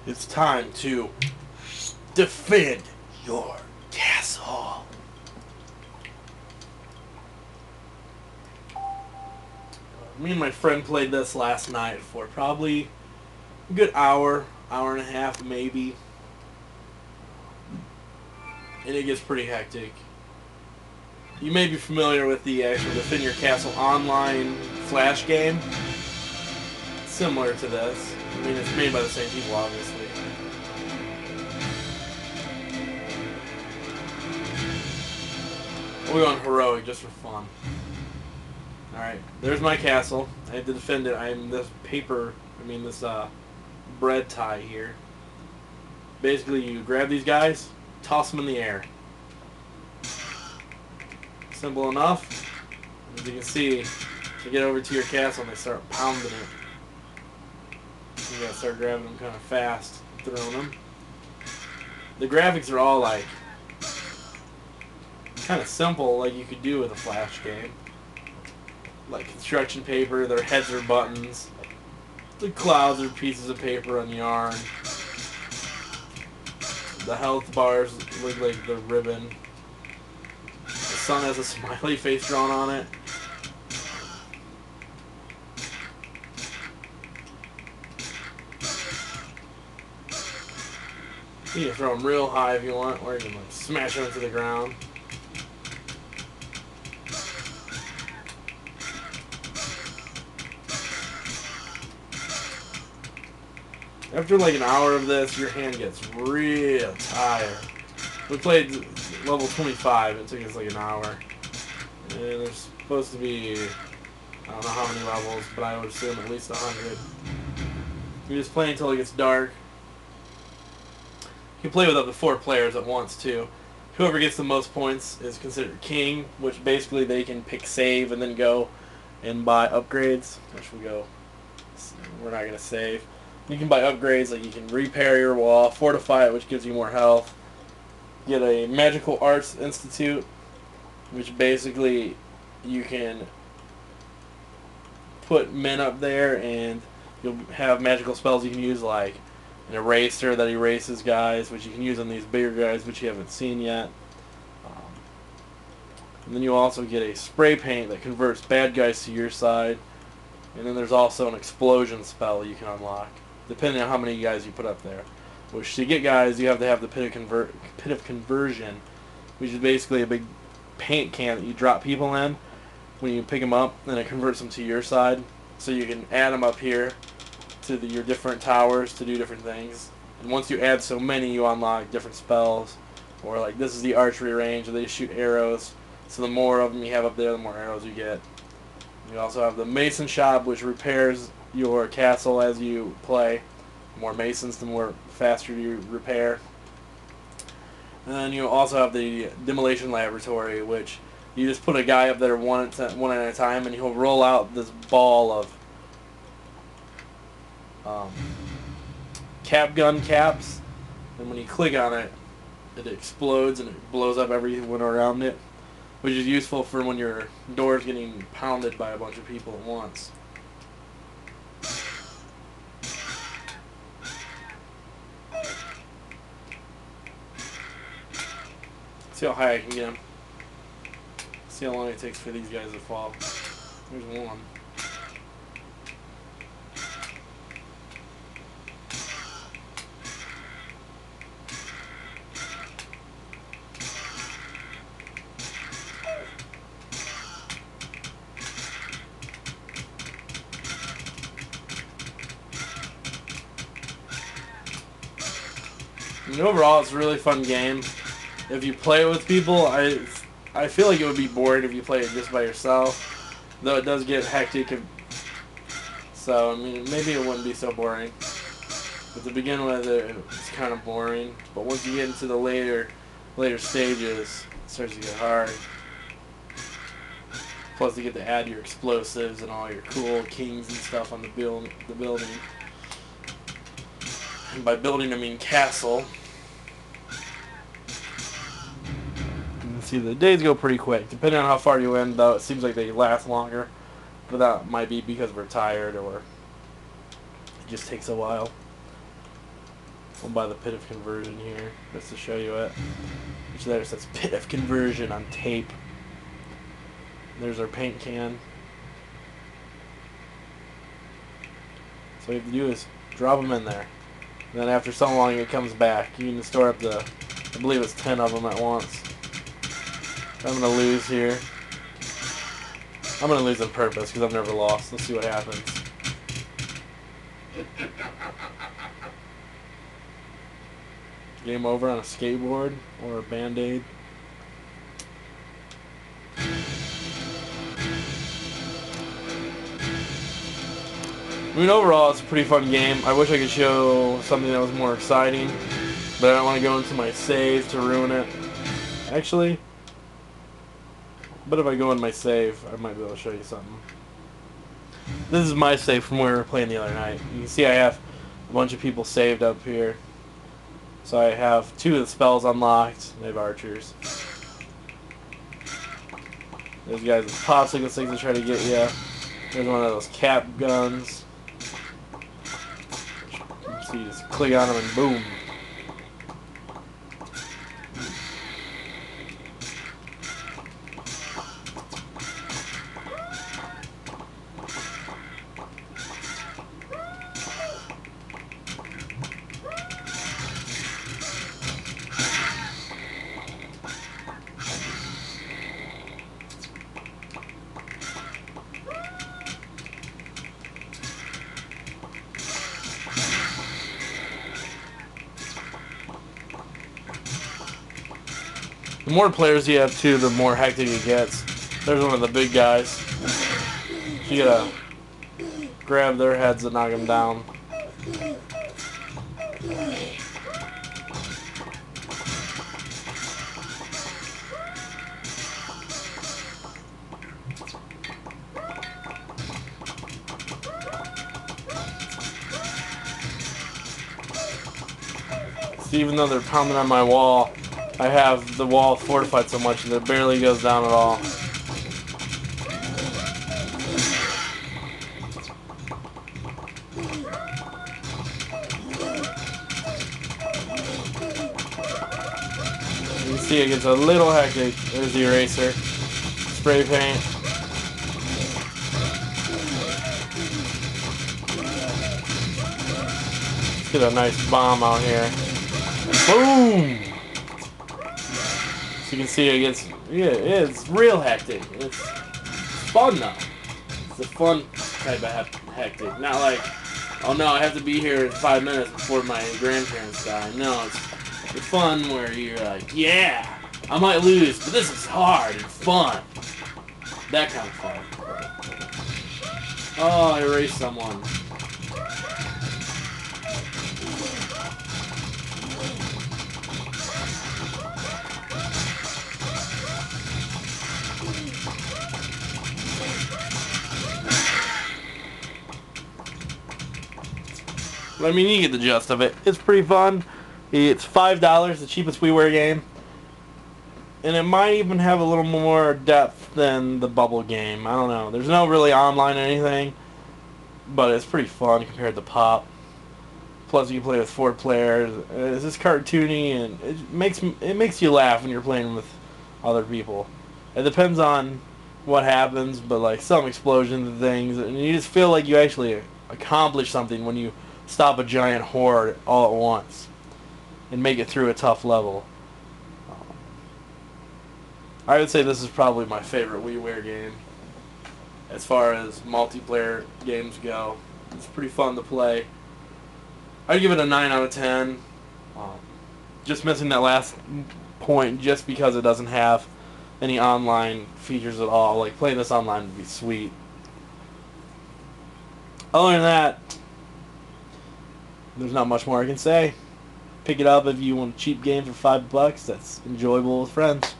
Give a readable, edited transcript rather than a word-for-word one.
It's time to defend your castle. Me and my friend played this last night for probably a good hour, hour and a half maybe. And it gets pretty hectic. You may be familiar with the actual Defend Your Castle online flash game. Similar to this. I mean, it's made by the same people, obviously. We're on heroic just for fun. Alright, there's my castle. I have to defend it. I'm this bread tie here. Basically, you grab these guys, toss them in the air. Simple enough. As you can see, you get over to your castle and they start pounding it. You gotta start grabbing them kind of fast, throwing them. The graphics are all like kind of simple, like you could do with a flash game. Like construction paper, their heads are buttons. The clouds are pieces of paper on yarn. The health bars look like the ribbon. The sun has a smiley face drawn on it. You can throw them real high if you want, or you can like smash them into the ground. After like an hour of this, your hand gets real tired. We played level 25, it took us like an hour. And there's supposed to be, I don't know how many levels, but I would assume at least 100. You just play until it gets dark. You can play with up to 4 players at once too. Whoever gets the most points is considered king, which basically they can pick save and then go and buy upgrades, which we're not going to save. You can buy upgrades, like you can repair your wall, fortify it, which gives you more health. Get a Magical Arts Institute, which basically you can put men up there and you'll have magical spells you can use, like an eraser that erases guys, which you can use on these bigger guys, which you haven't seen yet. And then you also get a spray paint that converts bad guys to your side. And then there's also an explosion spell you can unlock, depending on how many guys you put up there. Which, to get guys, you have to have the pit of conversion, which is basically a big paint can that you drop people in when you pick them up, and it converts them to your side. So you can add them up here to your different towers to do different things. And once you add so many, you unlock different spells. Or like this is the archery range, where they shoot arrows. So the more of them you have up there, the more arrows you get. You also have the Mason Shop, which repairs your castle as you play. The more masons, the more faster you repair. And then you also have the Demolition Laboratory, which you just put a guy up there one at a time, and he'll roll out this ball of cap gun caps. And when you click on it, it explodes and it blows up everyone around it, which is useful for when your door's getting pounded by a bunch of people at once. See how high I can get him. See how long it takes for these guys to fall. There's one. I mean, overall, it's a really fun game. If you play it with people, I feel like it would be boring if you play it just by yourself. Though it does get hectic. So, I mean, maybe it wouldn't be so boring. But to begin with, it's kind of boring. But once you get into the later stages, it starts to get hard. Plus, you get to add your explosives and all your cool kings and stuff on the building. And by building, I mean castle. See, the days go pretty quick, depending on how far you in, though. It seems like they last longer, but that might be because we're tired or it just takes a while. We'll buy the Pit of Conversion here, just to show you it. Which there says Pit of Conversion on tape. There's our paint can. So what you have to do is drop them in there. And then after so long it comes back. You can store up the, I believe it's 10 of them at once. I'm going to lose here. I'm going to lose on purpose because I've never lost. Let's see what happens. Game over on a skateboard or a Band-Aid. I mean, overall, it's a pretty fun game. I wish I could show something that was more exciting, but I don't want to go into my save to ruin it. Actually, but if I go in my save, I might be able to show you something. This is my save from where we were playing the other night. You can see I have a bunch of people saved up here. So I have 2 of the spells unlocked. They have archers. There's guys with popsicle sticks that try to get you. There's one of those cap guns. So you just click on them and boom. The more players you have too, the more hectic it gets. There's one of the big guys. So you gotta grab their heads and knock them down. So even though they're pounding on my wall, I have the wall fortified so much that it barely goes down at all. You can see it gets a little hectic. There's the eraser. Spray paint. Let's get a nice bomb out here. Boom! You can see it gets, yeah, it's real hectic. It's fun though. It's a fun type of hectic. Not like, oh no, I have to be here in 5 minutes before my grandparents die. No, it's the fun where you're like, yeah, I might lose, but this is hard and fun. That kind of fun. Oh, I erased someone. I mean, you get the gist of it. It's pretty fun. It's $5, the cheapest WiiWare game. And it might even have a little more depth than the Bubble game. I don't know. There's no really online or anything. But it's pretty fun compared to Pop. Plus, you can play with 4 players. It's just cartoony, and it makes you laugh when you're playing with other people. It depends on what happens, but like some explosions and things. And you just feel like you actually accomplish something when you stop a giant horde all at once and make it through a tough level. I would say this is probably my favorite WiiWare game as far as multiplayer games go. It's pretty fun to play. I'd give it a 9 out of 10. Just missing that last point just because it doesn't have any online features at all. Like, playing this online would be sweet. Other than that, there's not much more I can say. Pick it up if you want a cheap game for $5 that's enjoyable with friends.